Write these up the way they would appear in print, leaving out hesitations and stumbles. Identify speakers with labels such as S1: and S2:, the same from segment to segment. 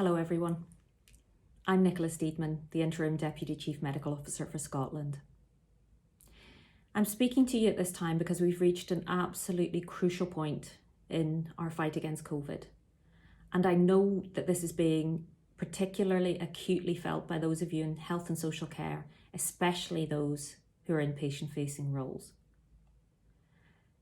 S1: Hello everyone, I'm Nicola Steedman, the Interim Deputy Chief Medical Officer for Scotland. I'm speaking to you at this time because we've reached an absolutely crucial point in our fight against COVID. And I know that this is being particularly acutely felt by those of you in health and social care, especially those who are in patient-facing roles.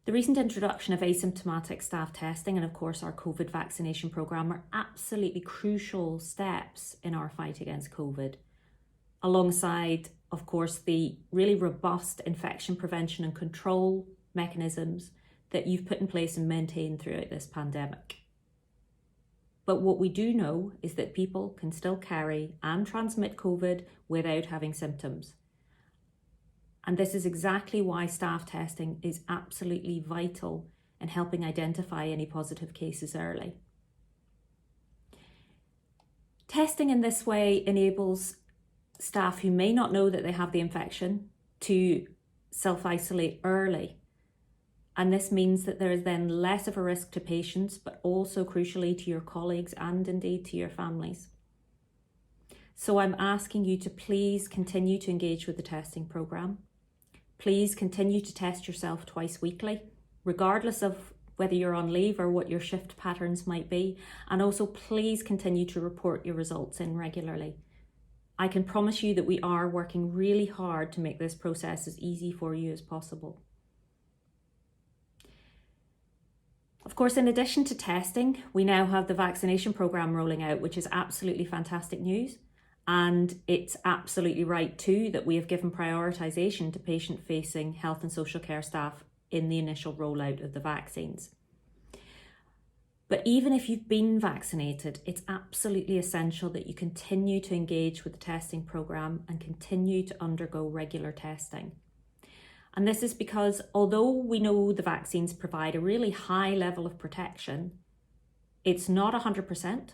S1: The recent introduction of asymptomatic staff testing and of course our COVID vaccination programme are absolutely crucial steps in our fight against COVID, alongside of course the really robust infection prevention and control mechanisms that you've put in place and maintained throughout this pandemic. But what we do know is that people can still carry and transmit COVID without having symptoms. And this is exactly why staff testing is absolutely vital in helping identify any positive cases early. Testing in this way enables staff who may not know that they have the infection to self-isolate early. And this means that there is then less of a risk to patients, but also crucially to your colleagues and indeed to your families. So I'm asking you to please continue to engage with the testing programme. Please continue to test yourself twice weekly, regardless of whether you're on leave or what your shift patterns might be. And also please continue to report your results in regularly. I can promise you that we are working really hard to make this process as easy for you as possible. Of course, in addition to testing, we now have the vaccination programme rolling out, which is absolutely fantastic news. And it's absolutely right too that we have given prioritisation to patient-facing health and social care staff in the initial rollout of the vaccines. But even if you've been vaccinated, it's absolutely essential that you continue to engage with the testing programme and continue to undergo regular testing. And this is because although we know the vaccines provide a really high level of protection, it's not 100%.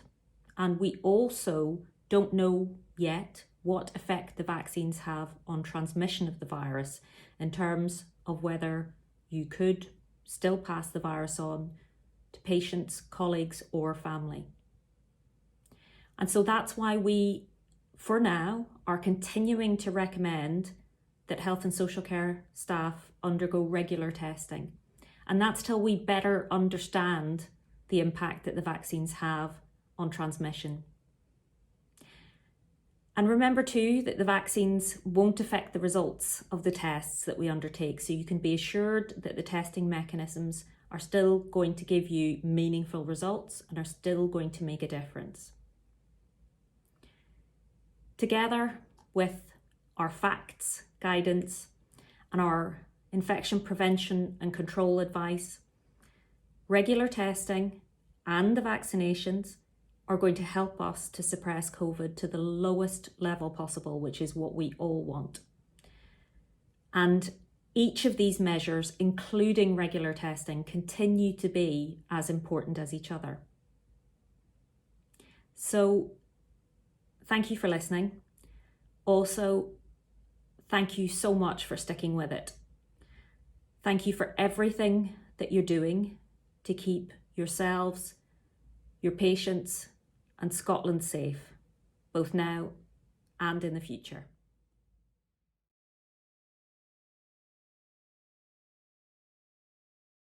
S1: And we also don't know yet what effect the vaccines have on transmission of the virus in terms of whether you could still pass the virus on to patients, colleagues or family. And so that's why we, for now, are continuing to recommend that health and social care staff undergo regular testing. And that's till we better understand the impact that the vaccines have on transmission. And remember too that the vaccines won't affect the results of the tests that we undertake, so you can be assured that the testing mechanisms are still going to give you meaningful results and are still going to make a difference. Together with our facts, guidance and our infection prevention and control advice, regular testing and the vaccinations are going to help us to suppress COVID to the lowest level possible, which is what we all want. And each of these measures, including regular testing, continue to be as important as each other. So thank you for listening. Also, thank you so much for sticking with it. Thank you for everything that you're doing to keep yourselves, your patients, and Scotland safe, both now and in the future.